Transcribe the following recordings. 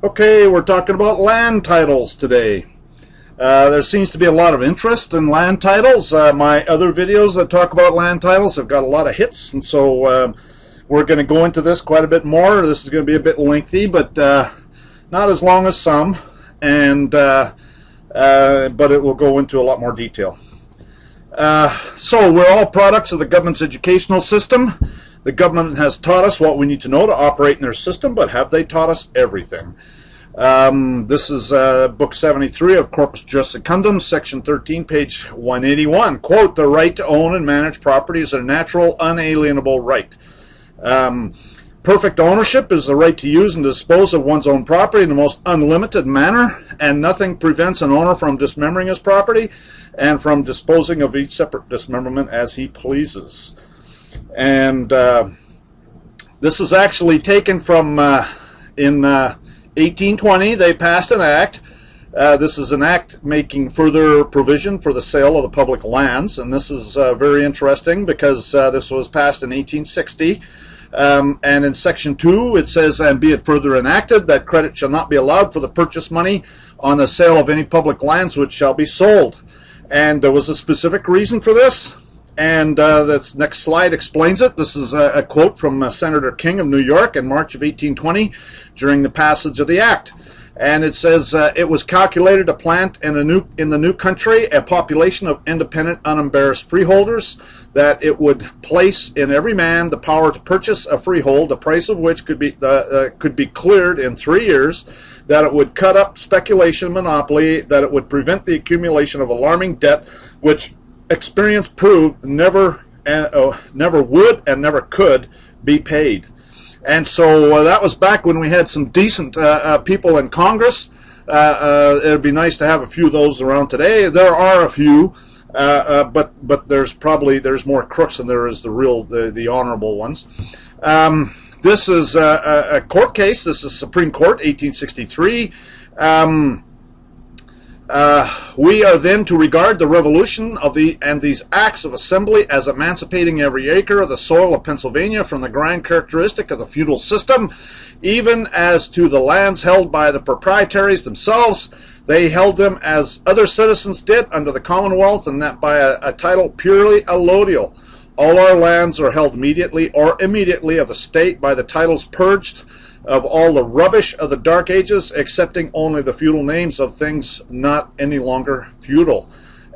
Okay, we're talking about land titles today. There seems to be a lot of interest in land titles. My other videos that talk about land titles have got a lot of hits, and so we're going to go into this quite a bit more. This is going to be a bit lengthy, but not as long as some, and but it will go into a lot more detail. So we're all products of the government's educational system. The government has taught us what we need to know to operate in their system, but have they taught us everything? This is book 73 of Corpus Juris Secundum, section 13, page 181. Quote, "The right to own and manage property is a natural, unalienable right. Perfect ownership is the right to use and dispose of one's own property in the most unlimited manner, and nothing prevents an owner from dismembering his property and from disposing of each separate dismemberment as he pleases." And this is actually taken from in 1820 they passed an act. This is an act making further provision for the sale of the public lands, and this is very interesting because this was passed in 1860. And in section 2 it says, "And be it further enacted that credit shall not be allowed for the purchase money on the sale of any public lands which shall be sold." And there was a specific reason for this, and this next slide explains it. This is a quote from Senator King of New York in March of 1820 during the passage of the act. And it says, "It was calculated to plant in the new country a population of independent, unembarrassed freeholders, that it would place in every man the power to purchase a freehold, the price of which could be cleared in 3 years, that it would cut up speculation and monopoly, that it would prevent the accumulation of alarming debt, which experience proved never would and never could be paid." And so that was back when we had some decent people in Congress. It'd be nice to have a few of those around today. There are a few, but there's more crooks than there is the honorable ones. This is a court case. This is Supreme Court, 1863. "We are then to regard the revolution of these acts of assembly as emancipating every acre of the soil of Pennsylvania from the grand characteristic of the feudal system, even as to the lands held by the proprietaries themselves. They held them as other citizens did under the Commonwealth, and that by a title purely allodial. All our lands are held immediately or immediately of the state by the titles purged of all the rubbish of the Dark Ages, excepting only the feudal names of things not any longer feudal."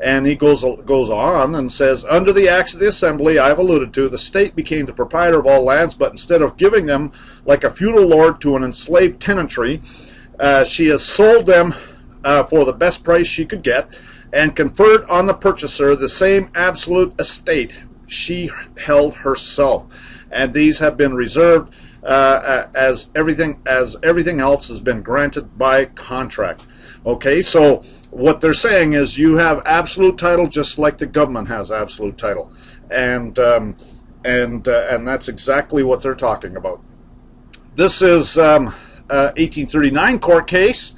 And he goes on and says, "Under the acts of the assembly I have alluded to, the state became the proprietor of all lands, but instead of giving them like a feudal lord to an enslaved tenantry, she has sold them for the best price she could get, and conferred on the purchaser the same absolute estate she held herself. And these have been reserved as everything else has been granted by contract." Okay, so what they're saying is you have absolute title just like the government has absolute title, and that's exactly what they're talking about. This is 1839 court case.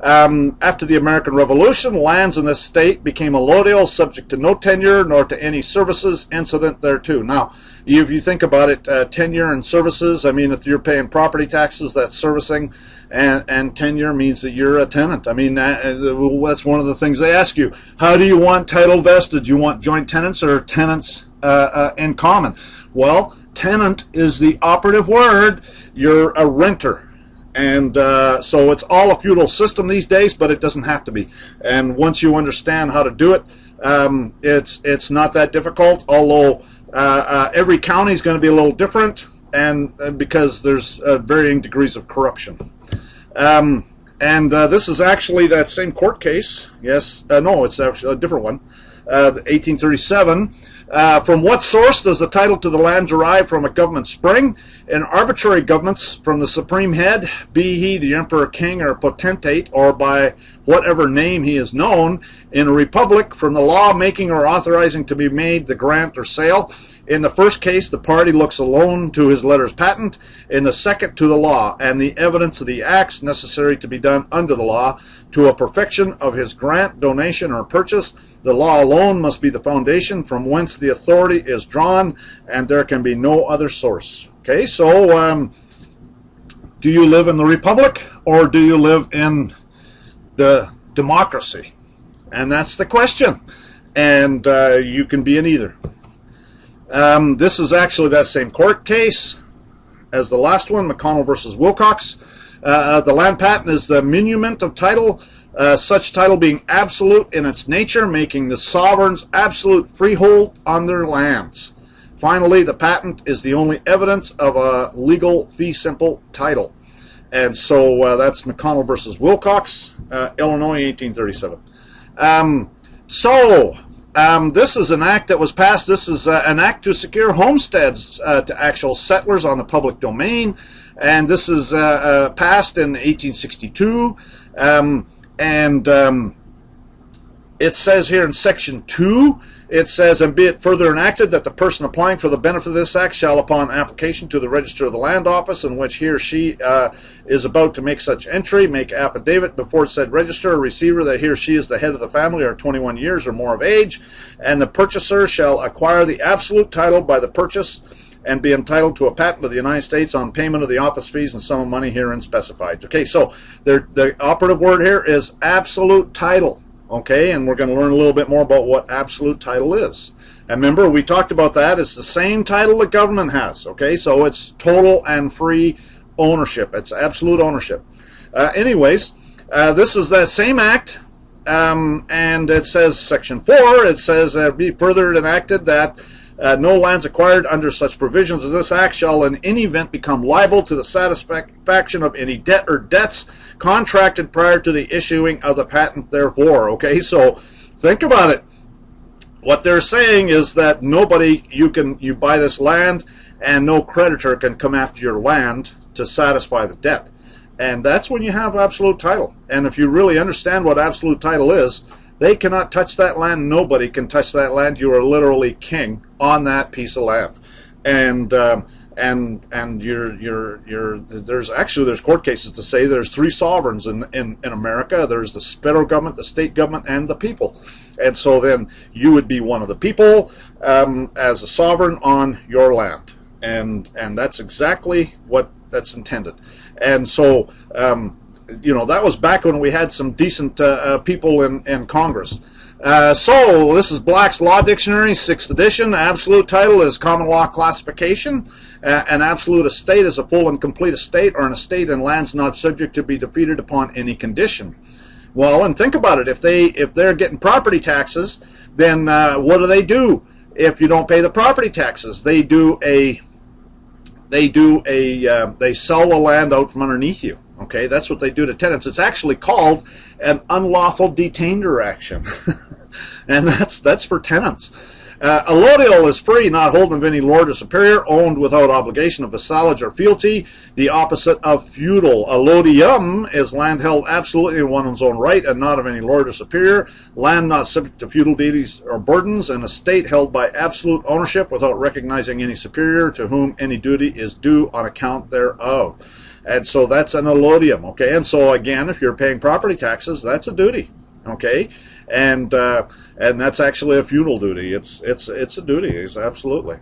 "After the American Revolution, lands in this state became allodial, subject to no tenure nor to any services incident thereto." Now, if you think about it, tenure and services, I mean, if you're paying property taxes, that's servicing, and tenure means that you're a tenant. I mean, that's one of the things they ask you. How do you want title vested? You want joint tenants or tenants in common? Well, tenant is the operative word. You're a renter. And so it's all a feudal system these days, but it doesn't have to be. And once you understand how to do it, it's not that difficult, although every county is going to be a little different, and because there's varying degrees of corruption. This is actually that same court case. Yes, no, it's actually a different one. 1837. "From what source does the title to the land derive from a government spring? In arbitrary governments, from the supreme head, be he the emperor, king, or potentate, or by whatever name he is known. In a republic, from the law making or authorizing to be made the grant or sale. In the first case, the party looks alone to his letters patent. In the second, to the law, and the evidence of the acts necessary to be done under the law, to a perfection of his grant, donation, or purchase. The law alone must be the foundation from whence the authority is drawn, and there can be no other source." Okay, so Do you live in the republic or do you live in the democracy? And that's the question. And you can be in either. This is actually that same court case as the last one, McConnell versus Wilcox. The land patent is the minument of title, such title being absolute in its nature, making the sovereign's absolute freehold on their lands. Finally, the patent is the only evidence of a legal fee simple title. And so that's McConnell versus Wilcox, Illinois, 1837. This is an act that was passed. This is an act to secure homesteads to actual settlers on the public domain. And this is passed in 1862. It says here in section 2, it says, and be it further enacted that the person applying for the benefit of this act shall, upon application to the Register of the Land Office in which he or she is about to make such entry, make affidavit before said register or receiver that he or she is the head of the family or 21 years or more of age, and the purchaser shall acquire the absolute title by the purchase and be entitled to a patent of the United States on payment of the office fees and sum of money herein specified. Okay, so the operative word here is absolute title. Okay, and we're going to learn a little bit more about what absolute title is. And remember, we talked about that. It's the same title the government has. Okay, so it's total and free ownership. It's absolute ownership. Anyways, this is that same act, and it says, section 4, it says, be further enacted that no lands acquired under such provisions as this act shall in any event become liable to the satisfaction of any debt or debts contracted prior to the issuing of the patent therefore. Okay, so think about it. What they're saying is that nobody, you buy this land and no creditor can come after your land to satisfy the debt. And that's when you have absolute title. And if you really understand what absolute title is, they cannot touch that land. Nobody can touch that land. You are literally king on that piece of land. And there's court cases to say there's 3 sovereigns in America. There's the federal government, the state government, and the people. And so then you would be one of the people as a sovereign on your land. And that's exactly what that's intended. And so you know, that was back when we had some decent people in Congress. So this is Black's Law Dictionary, 6th edition. Absolute title is common law classification. An absolute estate is a full and complete estate or an estate in lands not subject to be defeated upon any condition. Well, and think about it. If they're getting property taxes, then what do? If you don't pay the property taxes, they sell the land out from underneath you. Okay, that's what they do to tenants. It's actually called an unlawful detainder action. And that's for tenants. Allodial is free, not holding of any lord or superior, owned without obligation of vassalage or fealty, the opposite of feudal. Allodium is land held absolutely in one's own right and not of any lord or superior, land not subject to feudal duties or burdens, an estate held by absolute ownership without recognizing any superior to whom any duty is due on account thereof. And so that's an allodium, okay? And so again, if you're paying property taxes, that's a duty, okay? And that's actually a feudal duty. It's a duty. It's absolutely.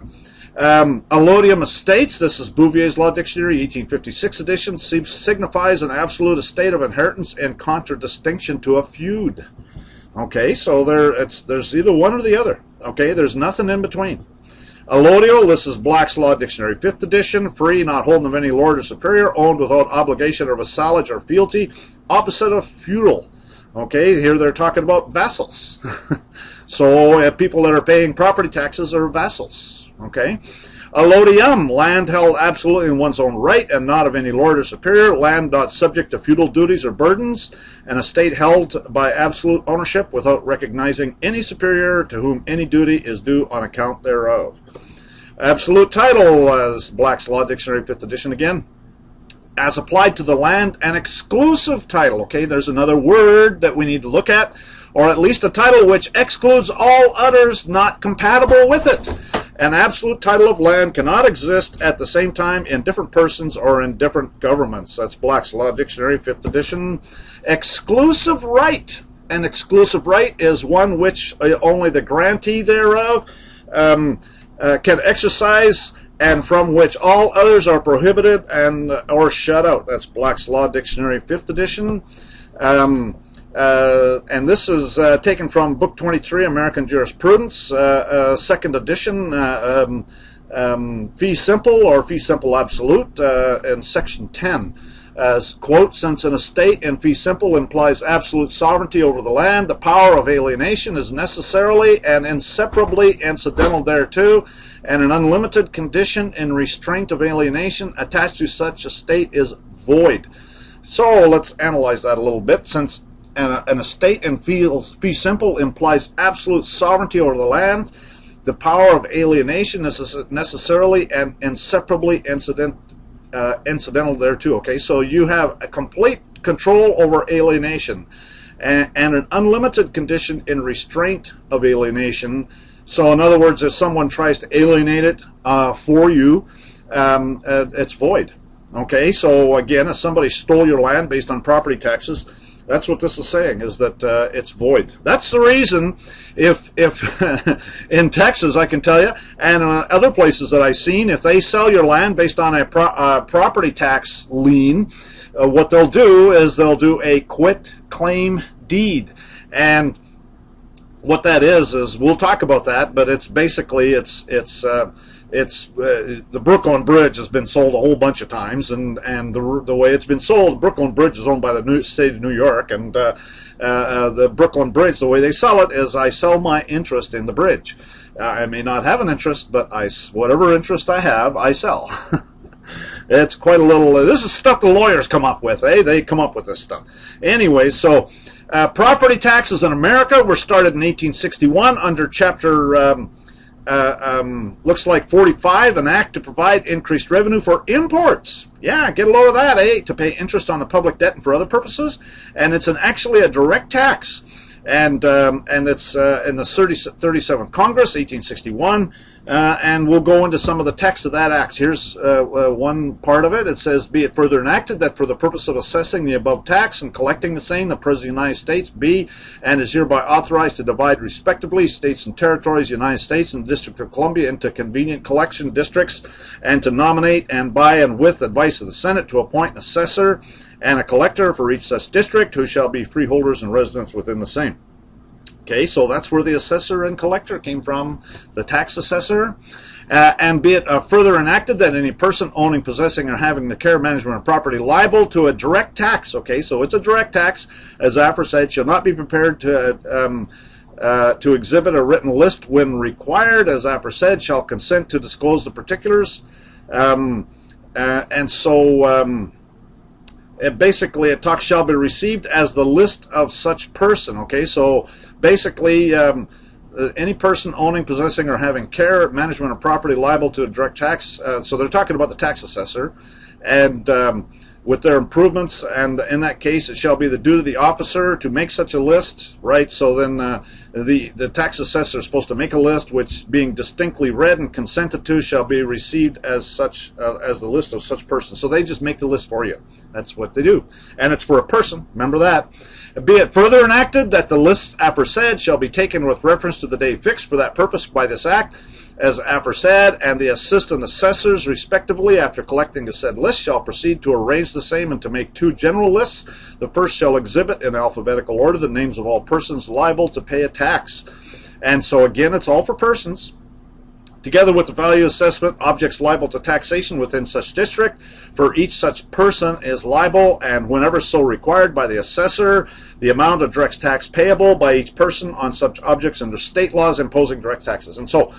Allodium estates. This is Bouvier's Law Dictionary, 1856 edition. Signifies an absolute estate of inheritance in contradistinction to a feud. Okay, so there's either one or the other. Okay, there's nothing in between. Allodial, this is Black's Law Dictionary, 5th edition, free, not holding of any lord or superior, owned without obligation or vassalage or fealty, opposite of feudal. Okay, here they're talking about vassals. So people that are paying property taxes are vassals. Okay, allodium, land held absolutely in one's own right and not of any lord or superior, land not subject to feudal duties or burdens, an estate held by absolute ownership without recognizing any superior to whom any duty is due on account thereof. Absolute title, this is Black's Law Dictionary, 5th edition again. As applied to the land, an exclusive title. Okay, there's another word that we need to look at, or at least a title which excludes all others not compatible with it. An absolute title of land cannot exist at the same time in different persons or in different governments. That's Black's Law Dictionary, 5th edition. Exclusive right. An exclusive right is one which only the grantee thereof can exercise and from which all others are prohibited and or shut out. That's Black's Law Dictionary, 5th edition. And this is taken from Book 23, American Jurisprudence, 2nd edition, fee simple or fee simple absolute, in Section 10. As, quote, since an estate in fee simple implies absolute sovereignty over the land, the power of alienation is necessarily and inseparably incidental thereto, and an unlimited condition in restraint of alienation attached to such estate is void. So let's analyze that a little bit. Since an estate in fee simple implies absolute sovereignty over the land, the power of alienation is necessarily and inseparably incidental thereto. Okay, so you have a complete control over alienation and an unlimited condition in restraint of alienation. So in other words, if someone tries to alienate it for you, it's void. Okay, so again, if somebody stole your land based on property taxes, that's what this is saying, is that it's void. That's the reason if in Texas, I can tell you, and other places that I've seen, if they sell your land based on a property tax lien, what they'll do is they'll do a quit claim deed. And what that is we'll talk about that, but it's basically, the Brooklyn Bridge has been sold a whole bunch of times, and the way it's been sold, the Brooklyn Bridge is owned by the state of New York, and the Brooklyn Bridge, the way they sell it is I sell my interest in the bridge. I may not have an interest, but whatever interest I have, I sell. It's quite a little, this is stuff the lawyers come up with, eh? They come up with this stuff. Anyway, so property taxes in America were started in 1861 under Chapter looks like 45, an act to provide increased revenue for imports. Yeah, get a load of that, eh? To pay interest on the public debt and for other purposes. And it's actually a direct tax. And it's in the 37th Congress, 1861. And we'll go into some of the text of that act. Here's one part of it. It says, be it further enacted that for the purpose of assessing the above tax and collecting the same, the President of the United States be and is hereby authorized to divide respectively states and territories, United States and the District of Columbia into convenient collection districts, and to nominate and by and with advice of the Senate to appoint an assessor and a collector for each such district, who shall be freeholders and residents within the same. Okay, so that's where the assessor and collector came from, the tax assessor. And be it further enacted that any person owning, possessing, or having the care, management of property liable to a direct tax, okay, so it's a direct tax, as aforesaid, shall not be prepared to exhibit a written list when required, as aforesaid, shall consent to disclose the particulars. Basically, it talks shall be received as the list of such person. Okay, so basically, any person owning, possessing, or having care, management of property liable to a direct tax. So they're talking about the tax assessor, and with their improvements, and in that case, it shall be the duty of the officer to make such a list, right? So then the tax assessor is supposed to make a list, which, being distinctly read and consented to, shall be received as such, as the list of such person. So they just make the list for you. That's what they do, and it's for a person. Remember that. Be it further enacted that the lists aforesaid shall be taken with reference to the day fixed for that purpose by this act, as aforesaid, and the assistant assessors, respectively, after collecting the said list, shall proceed to arrange the same and to make two general lists. The first shall exhibit in alphabetical order the names of all persons liable to pay a tax. And so again, it's all for persons, together with the value assessment, objects liable to taxation within such district. For each such person is liable, and whenever so required by the assessor, the amount of direct tax payable by each person on such objects under state laws imposing direct taxes. And so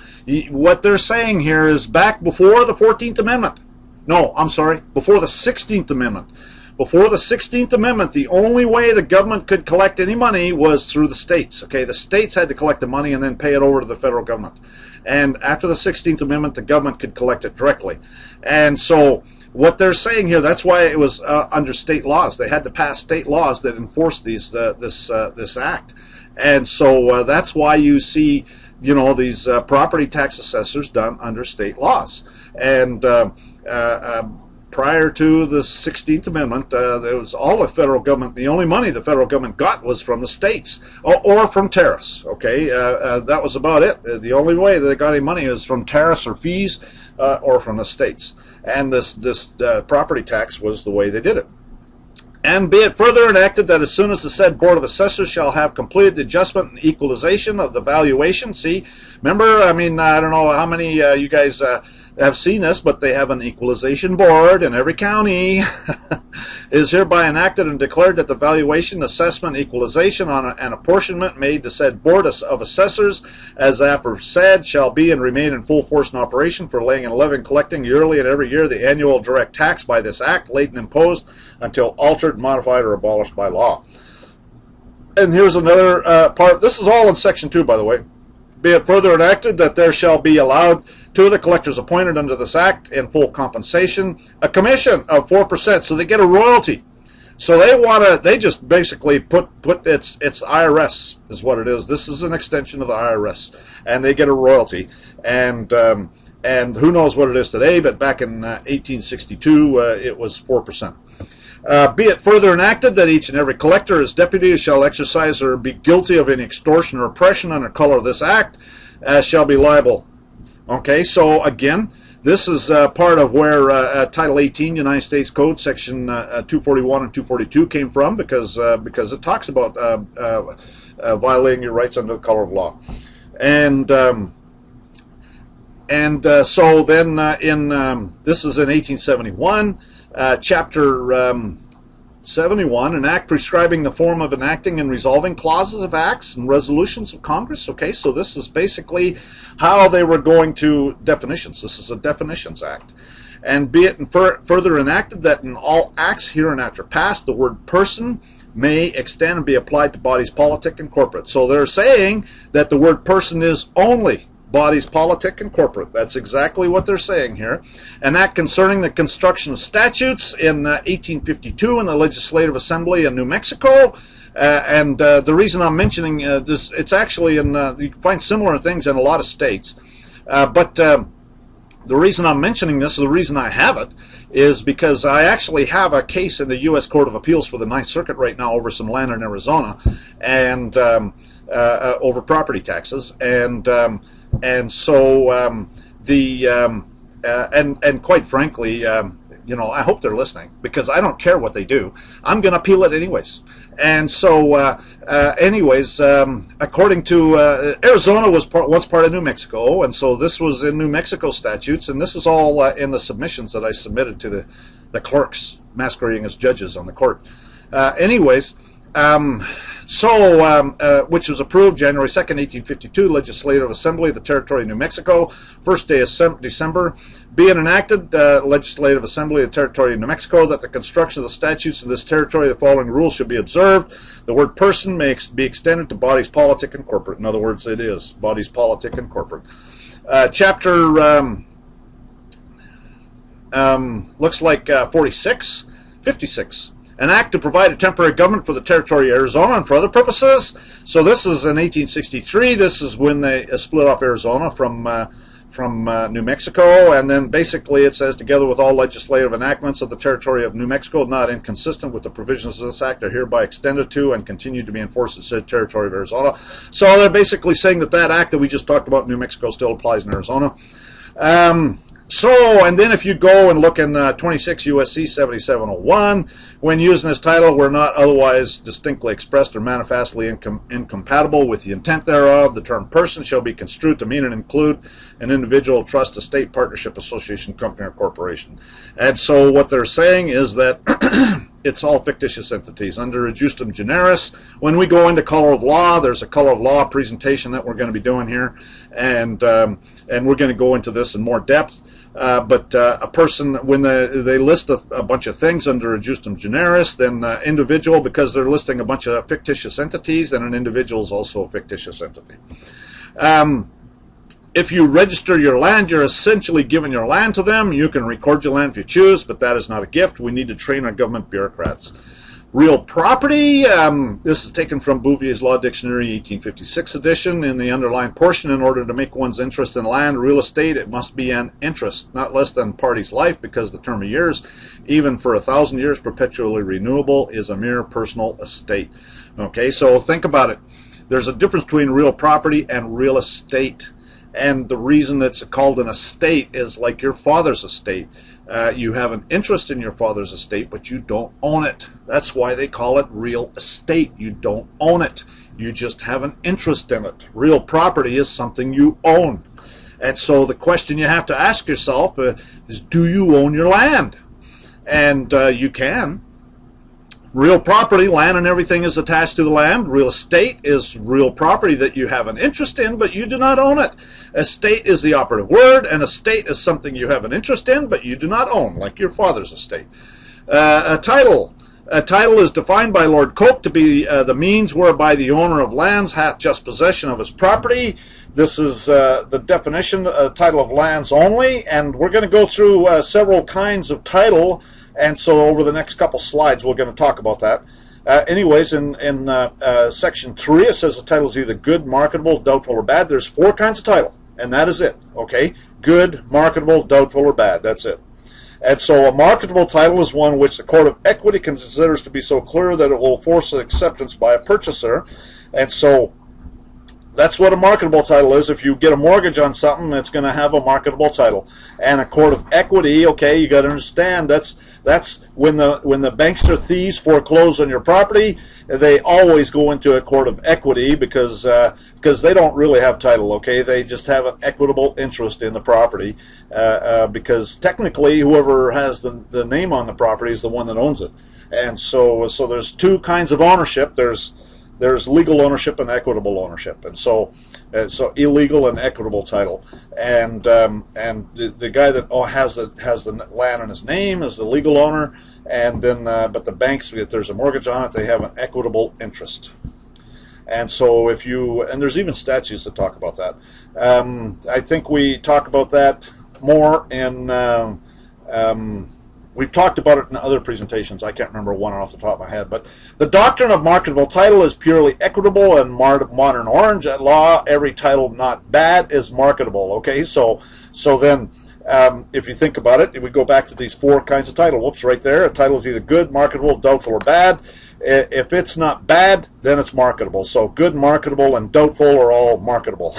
what they're saying here is back before the 14th Amendment. No, I'm sorry, before the 16th Amendment. Before the 16th Amendment, the only way the government could collect any money was through the states. Okay, the states had to collect the money and then pay it over to the federal government. And after the 16th Amendment, the government could collect it directly. And so what they're saying here, that's why it was under state laws. They had to pass state laws that enforced this act. And so that's why you see, you know, these property tax assessors done under state laws. And prior to the 16th Amendment, there was all the federal government, the only money the federal government got was from the states or from tariffs. Okay, that was about it. The only way that they got any money is from tariffs or fees or from the states. And this property tax was the way they did it. And be it further enacted that as soon as the said Board of Assessors shall have completed the adjustment and equalization of the valuation. See, remember, I mean, I don't know how many you guys have seen this, but they have an equalization board in every county. Is hereby enacted and declared that the valuation, assessment, equalization on and apportionment made to said Board of Assessors, as aforesaid, shall be and remain in full force and operation for laying and levying, collecting yearly and every year the annual direct tax by this act, laid and imposed, until altered, modified, or abolished by law. And here's another part. This is all in Section 2, by the way. Be it further enacted that there shall be allowed to the collectors appointed under this act in full compensation a commission of 4%, so they get a royalty. So they just basically put it's IRS is what it is. This is an extension of the IRS, and they get a royalty. And who knows what it is today, but back in 1862 it was 4%. Be it further enacted that each and every collector as deputy shall exercise or be guilty of any extortion or oppression under color of this act, shall be liable. Okay, so again, this is part of where Title 18 United States Code Section 241 and 242 came from, because it talks about violating your rights under the color of law. And so then this is in 1871. Chapter 71, an act prescribing the form of enacting and resolving clauses of acts and resolutions of Congress. Okay, so this is basically how they were going to definitions. This is a definitions act. And be it further enacted that in all acts hereinafter passed, the word person may extend and be applied to bodies politic and corporate. So they're saying that the word person is only bodies politic and corporate. That's exactly what they're saying here. An act concerning the construction of statutes in 1852 in the Legislative Assembly in New Mexico. And the reason I'm mentioning this, it's actually in, you can find similar things in a lot of states. But the reason I'm mentioning this, the reason I have it, is because I actually have a case in the U.S. Court of Appeals for the Ninth Circuit right now over some land in Arizona, and over property taxes. And so and quite frankly, you know, I hope they're listening, because I don't care what they do. I'm going to appeal it anyways. And so, according to Arizona was once part of New Mexico, and so this was in New Mexico statutes, and this is all in the submissions that I submitted to the clerks masquerading as judges on the court. Which was approved January 2nd, 1852, Legislative Assembly of the Territory of New Mexico, first day of December. Be it enacted, Legislative Assembly of the Territory of New Mexico, that the construction of the statutes of this territory, the following rules should be observed. The word person may be extended to bodies politic and corporate. In other words, it is bodies politic and corporate. Chapter looks like 56. An act to provide a temporary government for the territory of Arizona and for other purposes. So this is in 1863. This is when they split off Arizona from New Mexico, and then basically it says, together with all legislative enactments of the territory of New Mexico not inconsistent with the provisions of this act are hereby extended to and continue to be enforced in said territory of Arizona. So they're basically saying that that act that we just talked about in New Mexico still applies in Arizona. And then if you go and look in 26 U.S.C. 7701, when using this title were not otherwise distinctly expressed or manifestly incompatible with the intent thereof, the term person shall be construed to mean and include an individual, trust, estate, partnership, association, company, or corporation. And so what they're saying is that it's all fictitious entities. Under Justum Generis, when we go into color of law, there's a color of law presentation that we're going to be doing here, and we're going to go into this in more depth. But a person, when they list a bunch of things under a Justum Generis, then individual, because they're listing a bunch of fictitious entities, then an individual is also a fictitious entity. If you register your land, you're essentially giving your land to them. You can record your land if you choose, but that is not a gift. We need to train our government bureaucrats. Real property, this is taken from Bouvier's Law Dictionary 1856 edition. In the underlined portion, in order to make one's interest in land, real estate, it must be an interest, not less than party's life, because the term of years, even for 1,000 years, perpetually renewable, is a mere personal estate. Okay, so think about it. There's a difference between real property and real estate. And the reason it's called an estate is like your father's estate. You have an interest in your father's estate, but you don't own it. That's why they call it real estate. You don't own it. You just have an interest in it. Real property is something you own. And so the question you have to ask yourself is, do you own your land? And you can. Real property, land and everything is attached to the land. Real estate is real property that you have an interest in, but you do not own it. Estate is the operative word, and estate is something you have an interest in, but you do not own, like your father's estate. A title. A title is defined by Lord Coke to be the means whereby the owner of lands hath just possession of his property. This is the definition, title of lands only, and we're going to go through several kinds of title. And so over the next couple slides, we're going to talk about that. Anyways, in section 3, it says the title is either good, marketable, doubtful, or bad. There's 4 kinds of title, and that is it. Okay, good, marketable, doubtful, or bad. That's it. And so a marketable title is one which the court of equity considers to be so clear that it will force an acceptance by a purchaser. And so that's what a marketable title is. If you get a mortgage on something, it's going to have a marketable title. And a court of equity, okay, you got to understand that's when the bankster thieves foreclose on your property, they always go into a court of equity because they don't really have title, okay? They just have an equitable interest in the property because technically whoever has the name on the property is the one that owns it. And so there's 2 kinds of ownership. There's legal ownership and equitable ownership, and so illegal and equitable title, and the guy that has the land in his name is the legal owner, and then but the banks, if there's a mortgage on it, they have an equitable interest. And so and there's even statutes that talk about that. I think we talk about that more in. We've talked about it in other presentations. I can't remember one off the top of my head. But the doctrine of marketable title is purely equitable and modern orange. At law, every title not bad is marketable. Okay, so then if you think about it, we go back to these 4 kinds of title. Whoops, right there. A title is either good, marketable, doubtful, or bad. If it's not bad, then it's marketable. So good, marketable, and doubtful are all marketable.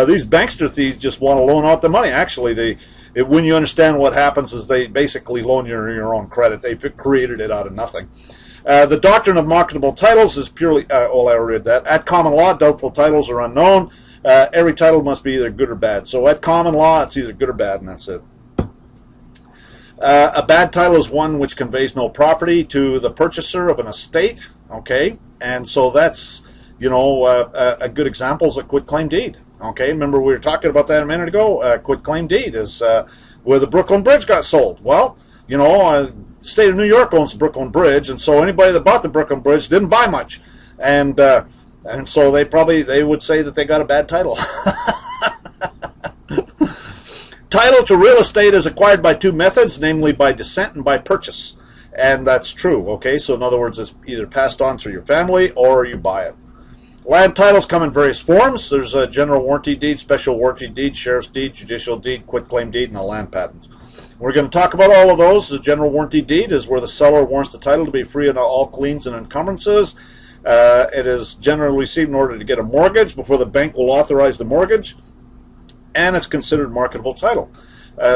These bankster thieves just want to loan out the money. Actually, when you understand what happens is they basically loan you your own credit. They've created it out of nothing. The doctrine of marketable titles is purely, well, I read that. At common law, doubtful titles are unknown. Every title must be either good or bad. So at common law, it's either good or bad, and that's it. A bad title is one which conveys no property to the purchaser of an estate. Okay, and so that's, a good example is a quitclaim deed. Okay, remember we were talking about that a minute ago. Quitclaim deed is where the Brooklyn Bridge got sold. Well, the state of New York owns the Brooklyn Bridge, and so anybody that bought the Brooklyn Bridge didn't buy much, and so they would say that they got a bad title. Title to real estate is acquired by 2 methods, namely by descent and by purchase, and that's true. Okay, so in other words, it's either passed on through your family or you buy it. Land titles come in various forms. There's a general warranty deed, special warranty deed, sheriff's deed, judicial deed, quitclaim deed, and a land patent. We're going to talk about all of those. The general warranty deed is where the seller warrants the title to be free of all liens and encumbrances. It is generally received in order to get a mortgage before the bank will authorize the mortgage, and it's considered marketable title.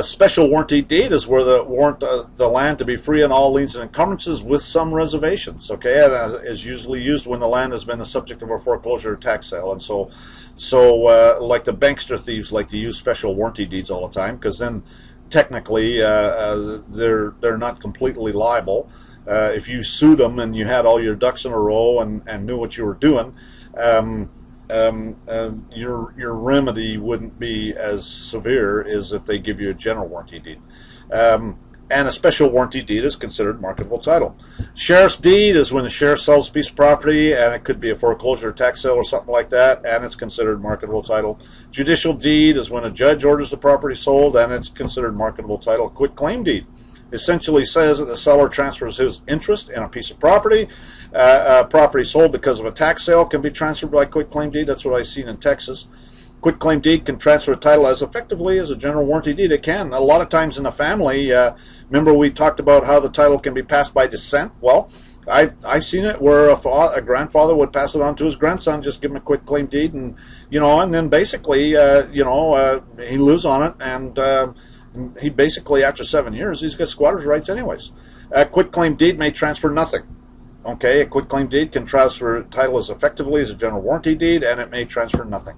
Special warranty deed is where the warrant the land to be free on all liens and encumbrances with some reservations. Okay, and is usually used when the land has been the subject of a foreclosure or tax sale. And so like the bankster thieves like to use special warranty deeds all the time, because then technically they're not completely liable. If you sued them and you had all your ducks in a row and knew what you were doing, your remedy wouldn't be as severe as if they give you a general warranty deed. And a special warranty deed is considered marketable title. Sheriff's deed is when the sheriff sells a piece of property, and it could be a foreclosure or tax sale or something like that, and it's considered marketable title. Judicial deed is when a judge orders the property sold, and it's considered marketable title. Quitclaim deed essentially says that the seller transfers his interest in a piece of property. Property sold because of a tax sale can be transferred by quitclaim deed. That's what I've seen in Texas. Quitclaim deed can transfer a title as effectively as a general warranty deed. It can. A lot of times in a family, remember we talked about how the title can be passed by descent? Well, I've seen it where a grandfather would pass it on to his grandson, just give him a quitclaim deed, and and then basically, he lives on it, and he basically, after 7 years, he's got squatter's rights anyways. A quitclaim deed may transfer nothing. Okay, a quitclaim deed can transfer a title as effectively as a general warranty deed, and it may transfer nothing.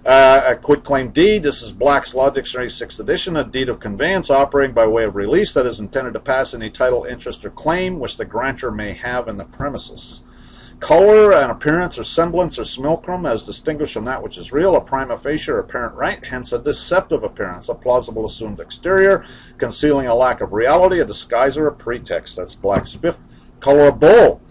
A quitclaim deed, this is Black's Law Dictionary 6th edition, a deed of conveyance operating by way of release that is intended to pass any title, interest, or claim which the grantor may have in the premises. Color and appearance or semblance or simulacrum as distinguished from that which is real, a prima facie or apparent right, hence a deceptive appearance, a plausible assumed exterior, concealing a lack of reality, a disguise or a pretext. That's Black's 5th. Colorable,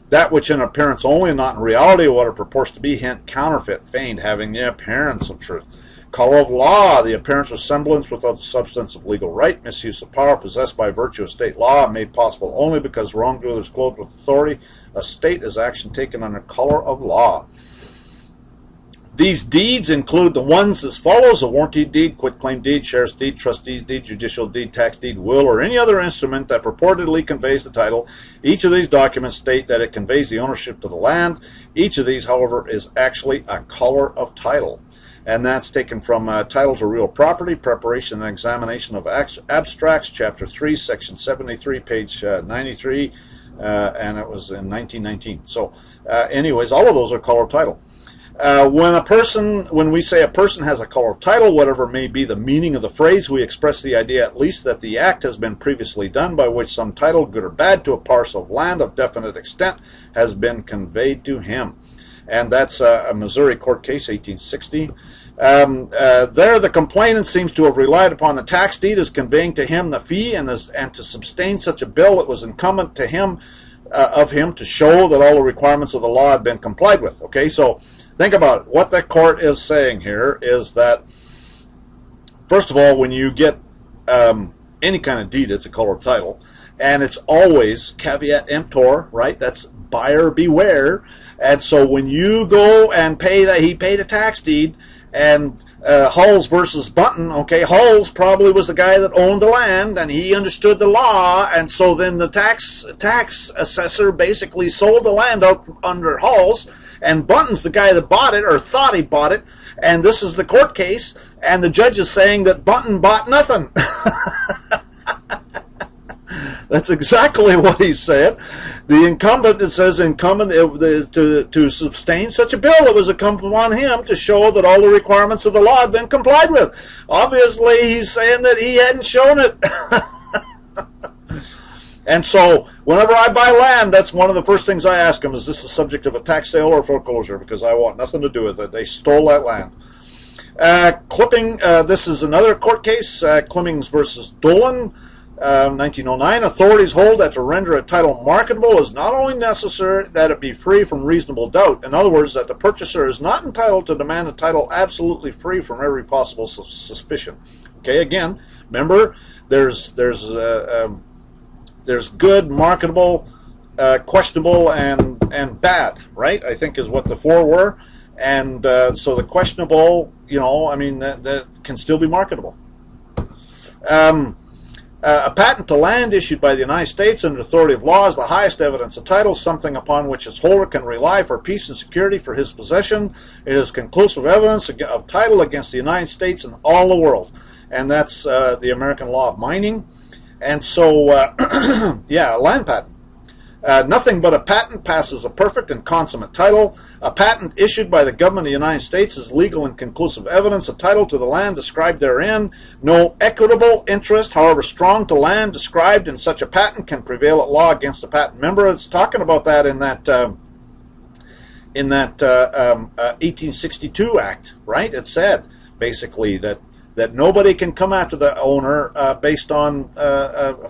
that which in appearance only, not in reality, what it purports to be, hint, counterfeit, feigned, having the appearance of truth. Color of law, the appearance or semblance without the substance of legal right, misuse of power possessed by virtue of state law, made possible only because wrongdoers clothed with authority. A state is action taken under color of law. These deeds include the ones as follows: a warranty deed, quitclaim deed, sheriff's deed, trustee's deed, judicial deed, tax deed, will, or any other instrument that purportedly conveys the title. Each of these documents state that it conveys the ownership to the land. Each of these, however, is actually a color of title. And that's taken from Title to Real Property, Preparation and Examination of Abstracts, Chapter 3, Section 73, page 93, and it was in 1919. So anyways, all of those are color of title. When we say a person has a color of title, whatever may be the meaning of the phrase, we express the idea at least that the act has been previously done by which some title, good or bad, to a parcel of land of definite extent has been conveyed to him. And that's a Missouri court case, 1860. There, the complainant seems to have relied upon the tax deed as conveying to him the fee, and to sustain such a bill, it was incumbent to him of him to show that all the requirements of the law had been complied with. Okay, so think about it. What the court is saying here is that, first of all, when you get any kind of deed, it's a color of title, and it's always caveat emptor, right? That's buyer beware. And so when you go and pay that, he paid a tax deed, and Hulls versus Bunton, okay, Hulls probably was the guy that owned the land, and he understood the law, and so then the tax assessor basically sold the land out under Hulls, and Bunton's the guy that bought it, or thought he bought it, and this is the court case, and the judge is saying that Bunton bought nothing. That's exactly what he said. The incumbent, it says incumbent, to sustain such a bill, it was incumbent upon him to show that all the requirements of the law had been complied with. Obviously, he's saying that he hadn't shown it. And so, whenever I buy land, that's one of the first things I ask them, is this the subject of a tax sale or foreclosure? Because I want nothing to do with it. They stole that land. Clipping, this is another court case, Climmings versus Dolan. 1909, authorities hold that to render a title marketable is not only necessary that it be free from reasonable doubt. In other words, that the purchaser is not entitled to demand a title absolutely free from every possible suspicion. Okay, again, remember, there's good, marketable, questionable, and bad, right? I think is what the four were. And so the questionable, I mean, that can still be marketable. A patent to land issued by the United States under authority of law is the highest evidence of title, something upon which its holder can rely for peace and security for his possession. It is conclusive evidence of title against the United States and all the world. And that's the American law of mining. And so, yeah, a land patent. Nothing but a patent passes a perfect and consummate title. A patent issued by the government of the United States is legal and conclusive evidence of title to the land described therein. No equitable interest, however strong, to land described in such a patent can prevail at law against the patent member. It's talking about that in that 1862 Act, right? It said basically that nobody can come after the owner based on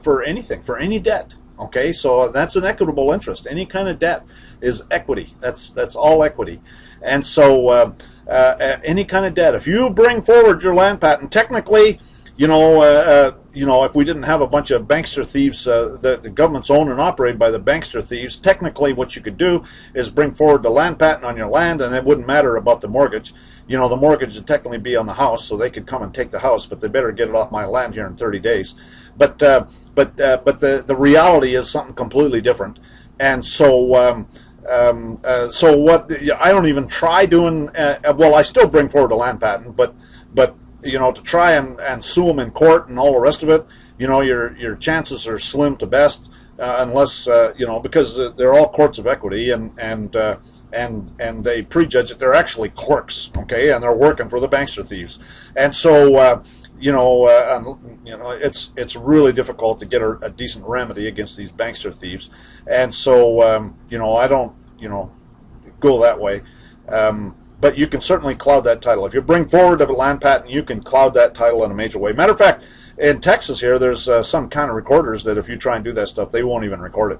for anything, for any debt. Okay, so that's an equitable interest. Any kind of debt is equity. That's all equity. And so any kind of debt, if you bring forward your land patent, technically, you know, if we didn't have a bunch of bankster thieves, the government's owned and operated by the bankster thieves, technically what you could do is bring forward the land patent on your land, and it wouldn't matter about the mortgage. You know, the mortgage would technically be on the house, so they could come and take the house, but they better get it off my land here in 30 days. But the reality is something completely different. And so so what I don't even try doing. Well, I still bring forward a land patent, but you know, to try and sue them in court and all the rest of it, you know, your chances are slim to best, unless you know, because they're all courts of equity, and they prejudge it. They're actually clerks, okay, and they're working for the bankster thieves, and so you know, it's really difficult to get a decent remedy against these bankster thieves, and so you know, I don't, you know, go that way. But you can certainly cloud that title. If you bring forward a land patent, you can cloud that title in a major way. Matter of fact, in Texas here, there's some kind of recorders that if you try and do that stuff, they won't even record it.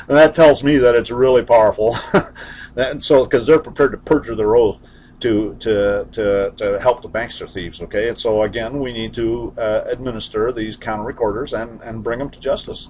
And that tells me that it's really powerful. And so, because they're prepared to perjure their oath to help the bankster thieves, okay? And so again, we need to administer these counter recorders and bring them to justice.